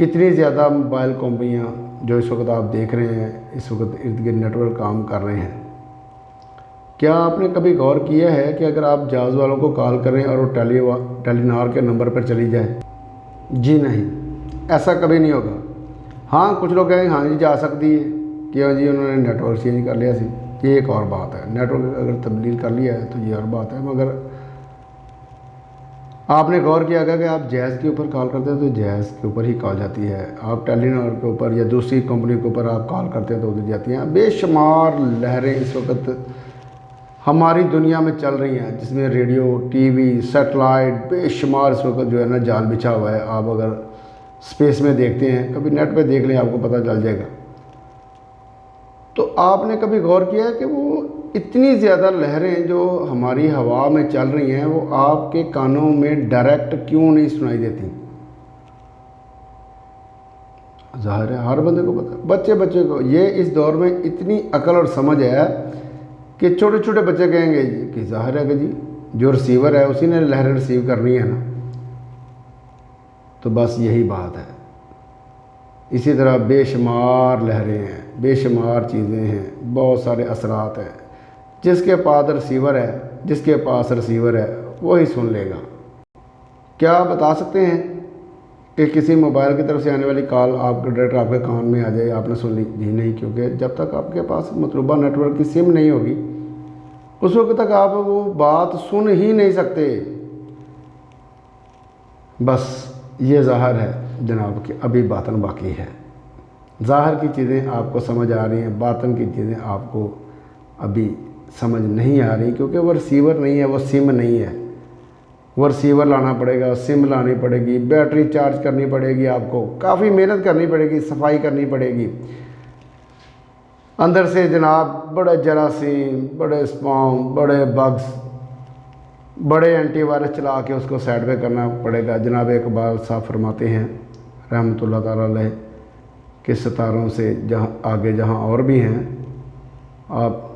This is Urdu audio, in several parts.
کتنی زیادہ موبائل کمپنیاں جو اس وقت آپ دیکھ رہے ہیں، اس وقت ارد گرد نیٹ ورک کام کر رہے ہیں، کیا آپ نے کبھی غور کیا ہے کہ اگر آپ جہاز والوں کو کال کریں اور وہ ٹیلی نار کے نمبر پر چلی جائے؟ جی نہیں، ایسا کبھی نہیں ہوگا۔ ہاں کچھ لوگ کہیں ہاں جی جا سکتی ہے کہ جی انہوں نے نیٹ ورک چینج کر لیا سی، یہ ایک اور بات ہے۔ نیٹ ورک اگر تبدیل کر لیا ہے تو یہ اور بات ہے، مگر آپ نے غور کیا گا کہ آپ جہاز کے اوپر کال کرتے ہیں تو جہاز کے اوپر ہی کال جاتی ہے، آپ ٹیلی نار کے اوپر یا دوسری کمپنی کے اوپر آپ کال کرتے ہیں تو ادھر جاتی ہیں۔ بے شمار لہریں اس وقت ہماری دنیا میں چل رہی ہیں، جس میں ریڈیو، ٹی وی، سیٹلائٹ، بے شمار اس وقت جو ہے نا جال بچھا ہوا ہے۔ آپ اگر اسپیس میں دیکھتے ہیں، کبھی نیٹ پہ دیکھ لیں، آپ کو پتہ چل جائے گا۔ تو آپ نے کبھی غور کیا ہے کہ وہ اتنی زیادہ لہریں جو ہماری ہوا میں چل رہی ہیں وہ آپ کے کانوں میں ڈائریکٹ کیوں نہیں سنائی دیتی؟ ظاہر ہے ہر بندے کو پتہ، بچے کو یہ اس دور میں اتنی عقل اور سمجھ ہے کہ چھوٹے چھوٹے بچے کہیں گے کہ ظاہر ہے کہ جی جو ریسیور ہے اسی نے لہریں ریسیو کرنی ہے نا۔ تو بس یہی بات ہے۔ اسی طرح بے شمار لہریں ہیں، بے شمار چیزیں ہیں، بہت سارے اثرات ہیں۔ جس کے پاس ریسیور ہے وہی سن لے گا۔ کیا آپ بتا سکتے ہیں کہ کسی موبائل کی طرف سے آنے والی کال آپ کے ڈائریکٹ آپ کے کان میں آ جائے آپ نے سن لی؟ جی نہیں، کیونکہ جب تک آپ کے پاس مطلوبہ نیٹ ورک کی سم نہیں ہوگی اس وقت تک آپ وہ بات سن ہی نہیں سکتے۔ بس یہ ظاہر ہے جناب کہ ابھی باطن باقی ہے۔ ظاہر کی چیزیں آپ کو سمجھ آ رہی ہیں، باطن کی چیزیں آپ کو ابھی سمجھ نہیں آ رہی، کیونکہ وہ ریسیور نہیں ہے، وہ سم نہیں ہے۔ وہ ریسیور لانا پڑے گا، سم لانی پڑے گی، بیٹری چارج کرنی پڑے گی، آپ کو کافی محنت کرنی پڑے گی، صفائی کرنی پڑے گی۔ اندر سے جناب بڑے جراثیم، بڑے اسپام، بڑے بگز، بڑے اینٹی وائرس چلا کے اس کو سائڈ پہ کرنا پڑے گا۔ جناب اقبال صاحب فرماتے ہیں رحمۃ اللہ تعالیٰ علیہ کہ ستاروں سے جہاں آگے جہاں اور بھی ہیں، آپ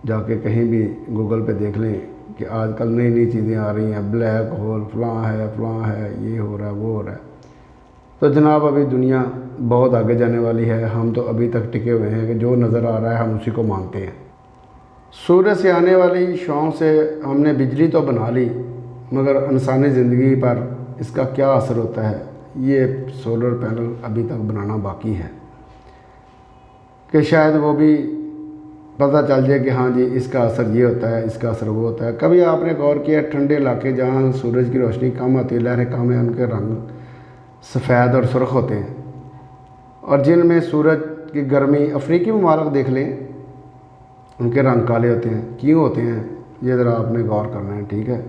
جا کے کہیں بھی گوگل پہ دیکھ لیں کہ آج کل نئی نئی چیزیں آ رہی ہیں، بلیک ہول، فلاں ہے، یہ ہو رہا ہے، وہ ہو رہا ہے۔ تو جناب ابھی دنیا بہت آگے جانے والی ہے، ہم تو ابھی تک ٹکے ہوئے ہیں کہ جو نظر آ رہا ہے ہم اسی کو مانتے ہیں۔ سورج سے آنے والی شعاؤں سے ہم نے بجلی تو بنا لی، مگر انسانی زندگی پر اس کا کیا اثر ہوتا ہے یہ سولر پینل ابھی تک بنانا باقی ہے، کہ شاید وہ بھی پتہ چل جائے کہ ہاں جی اس کا اثر یہ ہوتا ہے، اس کا اثر وہ ہوتا ہے۔ کبھی آپ نے غور کیا ٹھنڈے علاقے جہاں سورج کی روشنی کم آتی ہے، لہریں کم ہیں، ان کے رنگ سفید اور سرخ ہوتے ہیں، اور جن میں سورج کی گرمی، افریقی ممالک دیکھ لیں، ان کے رنگ کالے ہوتے ہیں۔ کیوں ہوتے ہیں یہ ذرا آپ نے غور کرنا ہے، ٹھیک ہے۔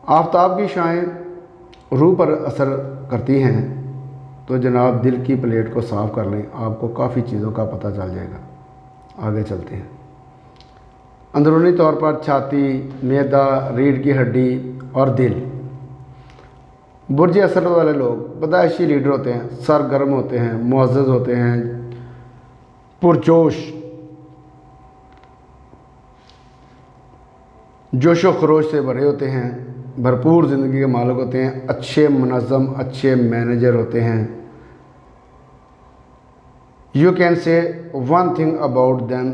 آفتاب کی شعاعیں روح پر اثر کرتی ہیں، تو جناب دل کی پلیٹ کو صاف کر لیں، آپ کو کافی چیزوں کا پتہ چل جائے گا۔ آگے چلتے ہیں۔ اندرونی طور پر چھاتی، معدہ، ریڑھ کی ہڈی اور دل۔ برج اثر والے لوگ پیدائشی لیڈر ہوتے ہیں، سرگرم ہوتے ہیں، معزز ہوتے ہیں، پرجوش، جوش و خروش سے بھرے ہوتے ہیں، بھرپور زندگی کے مالک ہوتے ہیں، اچھے منظم، اچھے مینیجر ہوتے ہیں۔ You can say one thing about them,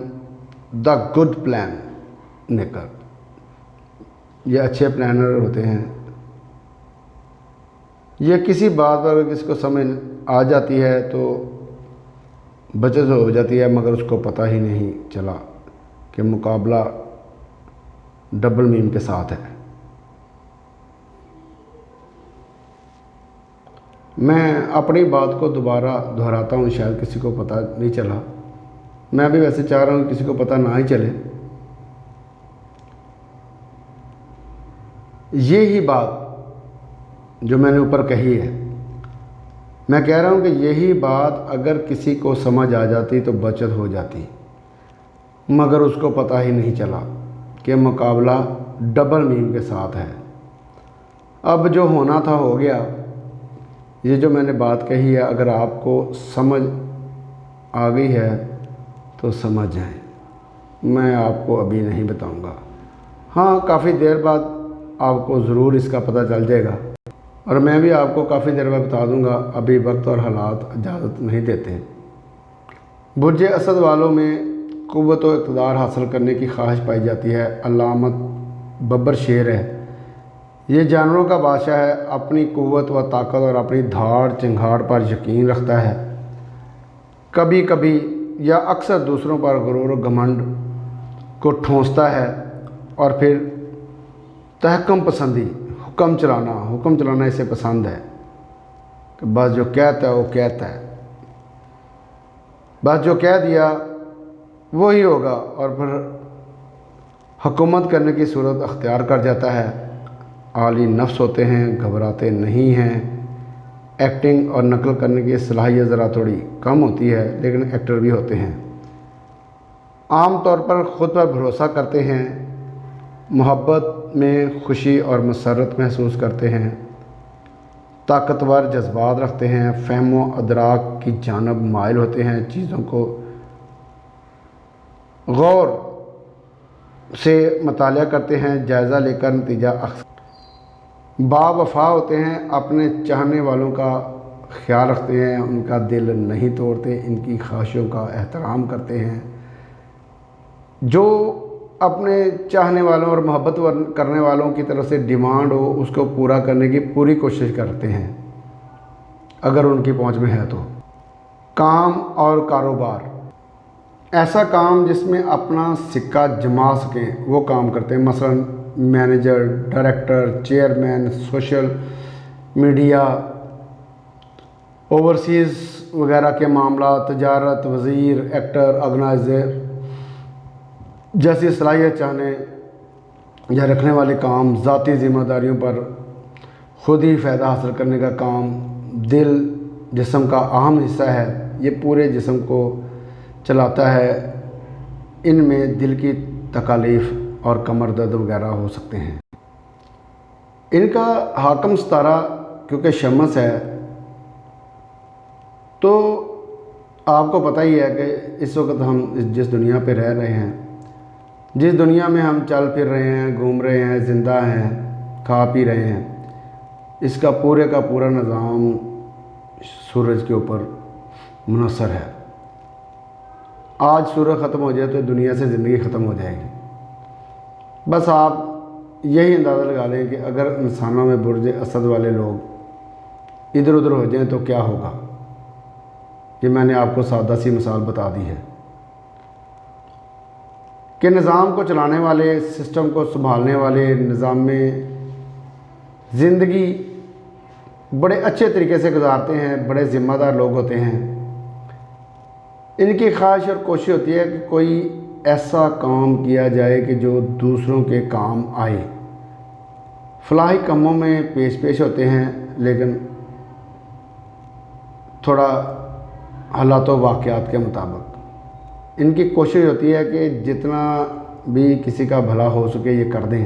the good plan maker۔ یہ اچھے پلانر ہوتے ہیں۔ یہ کسی بات پر اگر کسی کو سمجھ آ جاتی ہے تو بچت ہو جاتی ہے، مگر اس کو پتہ ہی نہیں چلا کہ مقابلہ ڈبل میم کے ساتھ ہے۔ میں اپنی بات کو دوبارہ دہراتا ہوں، شاید کسی کو پتہ نہیں چلا، میں بھی ویسے چاہ رہا ہوں کہ کسی کو پتہ نہ ہی چلے۔ یہی بات جو میں نے اوپر کہی ہے، میں کہہ رہا ہوں کہ یہی بات اگر کسی کو سمجھ آ جاتی تو بچت ہو جاتی، مگر اس کو پتہ ہی نہیں چلا کہ مقابلہ ڈبل میم کے ساتھ ہے۔ اب جو ہونا تھا ہو گیا۔ یہ جو میں نے بات کہی ہے اگر آپ کو سمجھ آ گئی ہے تو سمجھ جائیں، میں آپ کو ابھی نہیں بتاؤں گا۔ ہاں کافی دیر بعد آپ کو ضرور اس کا پتہ چل جائے گا اور میں بھی آپ کو کافی دیر میں بتا دوں گا، ابھی وقت اور حالات اجازت نہیں دیتے۔ برج اسد والوں میں قوت و اقتدار حاصل کرنے کی خواہش پائی جاتی ہے۔ علامت ببر شیر ہے، یہ جانوروں کا بادشاہ ہے، اپنی قوت و طاقت اور اپنی دھاڑ چنگھاڑ پر یقین رکھتا ہے۔ کبھی کبھی یا اکثر دوسروں پر غرور و گھمنڈ کو ٹھونستا ہے، اور پھر تحکم پسندی، حکم چلانا اسے پسند ہے کہ بس جو کہتا ہے وہ کہتا ہے، بس جو کہہ دیا وہی ہوگا، اور پھر حکومت کرنے کی صورت اختیار کر جاتا ہے۔ عالی نفس ہوتے ہیں، گھبراتے نہیں ہیں۔ ایکٹنگ اور نقل کرنے کی صلاحیت ذرا تھوڑی کم ہوتی ہے، لیکن ایکٹر بھی ہوتے ہیں۔ عام طور پر خود پر بھروسہ کرتے ہیں، محبت میں خوشی اور مسرت محسوس کرتے ہیں، طاقتور جذبات رکھتے ہیں، فہم و ادراک کی جانب مائل ہوتے ہیں، چیزوں کو غور سے مطالعہ کرتے ہیں، جائزہ لے کر نتیجہ اخذ با وفا ہوتے ہیں، اپنے چاہنے والوں کا خیال رکھتے ہیں، ان کا دل نہیں توڑتے، ان کی خواہشوں کا احترام کرتے ہیں۔ جو اپنے چاہنے والوں اور محبت کرنے والوں کی طرف سے ڈیمانڈ ہو، اس کو پورا کرنے کی پوری کوشش کرتے ہیں اگر ان کی پہنچ میں ہے تو۔ کام اور کاروبار، ایسا کام جس میں اپنا سکہ جما سکیں وہ کام کرتے ہیں، مثلا manager, director, chairman, social media, overseas وغیرہ کے معاملات، تجارت، وزیر، ایکٹر، آرگنائزر جیسی صلاحیت چاہنے یا رکھنے والے کام، ذاتی ذمہ داریوں پر خود ہی فائدہ حاصل کرنے کا کام۔ دل جسم کا اہم حصہ ہے، یہ پورے جسم کو چلاتا ہے، ان میں دل کی تکالیف اور کمر درد وغیرہ ہو سکتے ہیں۔ ان کا حاکم ستارہ کیونکہ شمس ہے، تو آپ کو پتہ ہی ہے کہ اس وقت ہم جس دنیا پہ رہ رہے ہیں، جس دنیا میں ہم چل پھر رہے ہیں، گھوم رہے ہیں، زندہ ہیں، کھا پی رہے ہیں، اس کا پورا نظام سورج کے اوپر منحصر ہے۔ آج سورج ختم ہو جائے تو دنیا سے زندگی ختم ہو جائے گی۔ بس آپ یہی اندازہ لگا لیں کہ اگر انسانوں میں برج اسد والے لوگ ادھر ادھر ہو جائیں تو کیا ہوگا۔ یہ میں نے آپ کو سادہ سی مثال بتا دی ہے کہ نظام کو چلانے والے، سسٹم کو سنبھالنے والے، نظام میں زندگی بڑے اچھے طریقے سے گزارتے ہیں، بڑے ذمہ دار لوگ ہوتے ہیں۔ ان کی خواہش اور کوشش ہوتی ہے کہ کوئی ایسا کام کیا جائے کہ جو دوسروں کے کام آئے۔ فلاحی کاموں میں پیش ہوتے ہیں، لیکن تھوڑا حالات و واقعات کے مطابق ان کی کوشش ہوتی ہے کہ جتنا بھی کسی کا بھلا ہو سکے یہ کر دیں۔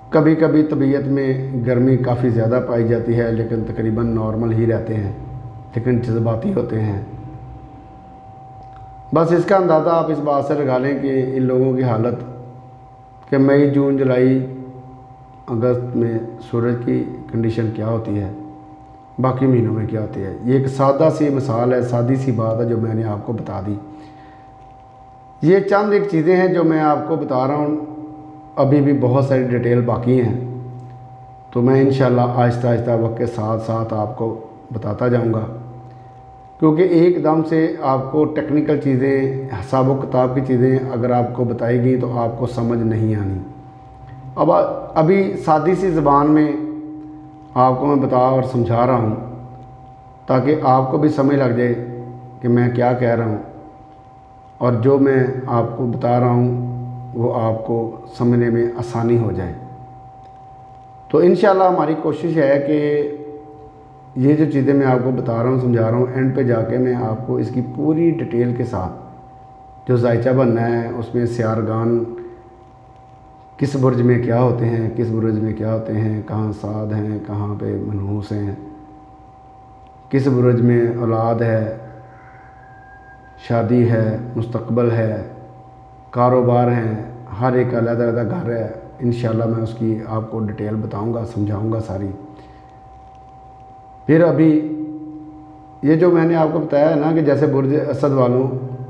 کبھی کبھی طبیعت میں گرمی کافی زیادہ پائی جاتی ہے، لیکن تقریباً نارمل ہی رہتے ہیں، لیکن جذباتی ہوتے ہیں۔ بس اس کا اندازہ آپ اس بات سے لگا لیں کہ ان لوگوں کی حالت کہ مئی، جون، جولائی، اگست میں سورج کی کنڈیشن کیا ہوتی ہے، باقی مہینوں میں کیا ہوتی ہے۔ یہ ایک سادہ سی مثال ہے، سادی سی بات ہے جو میں نے آپ کو بتا دی۔ یہ چند ایک چیزیں ہیں جو میں آپ کو بتا رہا ہوں، ابھی بھی بہت ساری ڈیٹیل باقی ہیں، تو میں انشاءاللہ آہستہ آہستہ وقت کے ساتھ ساتھ آپ کو بتاتا جاؤں گا، کیونکہ ایک دم سے آپ کو ٹیکنیکل چیزیں، حساب و کتاب کی چیزیں اگر آپ کو بتائی گئی تو آپ کو سمجھ نہیں آنی۔ ابھی سادی سی زبان میں آپ کو میں بتا اور سمجھا رہا ہوں تاکہ آپ کو بھی سمجھ لگ جائے کہ میں کیا کہہ رہا ہوں، اور جو میں آپ کو بتا رہا ہوں وہ آپ کو سمجھنے میں آسانی ہو جائے۔ تو انشاءاللہ ہماری کوشش ہے کہ یہ جو چیزیں میں آپ کو بتا رہا ہوں، سمجھا رہا ہوں، اینڈ پہ جا کے میں آپ کو اس کی پوری ڈیٹیل کے ساتھ جو ذائچہ بننا ہے، اس میں سیارگان کس برج میں کیا ہوتے ہیں، کس برج میں کیا ہوتے ہیں، کہاں سعد ہیں، کہاں پہ منحوس ہیں، کس برج میں اولاد ہے، شادی ہے، مستقبل ہے، کاروبار ہیں، ہر ایک علیحدہ علیحدہ گھر ہے، انشاءاللہ میں اس کی آپ کو ڈیٹیل بتاؤں گا، سمجھاؤں گا ساری۔ پھر ابھی یہ جو میں نے آپ کو بتایا ہے نا کہ جیسے برج اسد والوں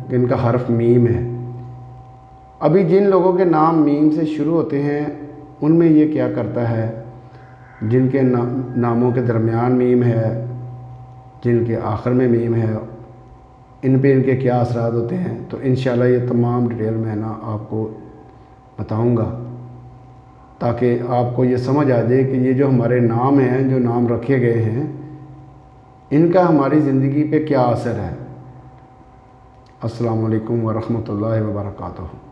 ان کا حرف میم ہے، ابھی جن لوگوں کے نام میم سے شروع ہوتے ہیں ان میں یہ کیا کرتا ہے، جن کے ناموں کے درمیان میم ہے، جن کے آخر میں میم ہے، ان پہ ان کے کیا اثرات ہوتے ہیں، تو انشاءاللہ یہ تمام ڈیٹیل میں نا آپ کو بتاؤں گا، تاکہ آپ کو یہ سمجھ آ جائے کہ یہ جو ہمارے نام ہیں، جو نام رکھے گئے ہیں، ان کا ہماری زندگی پہ کیا اثر ہے۔ السلام علیکم ورحمۃ اللہ وبرکاتہ۔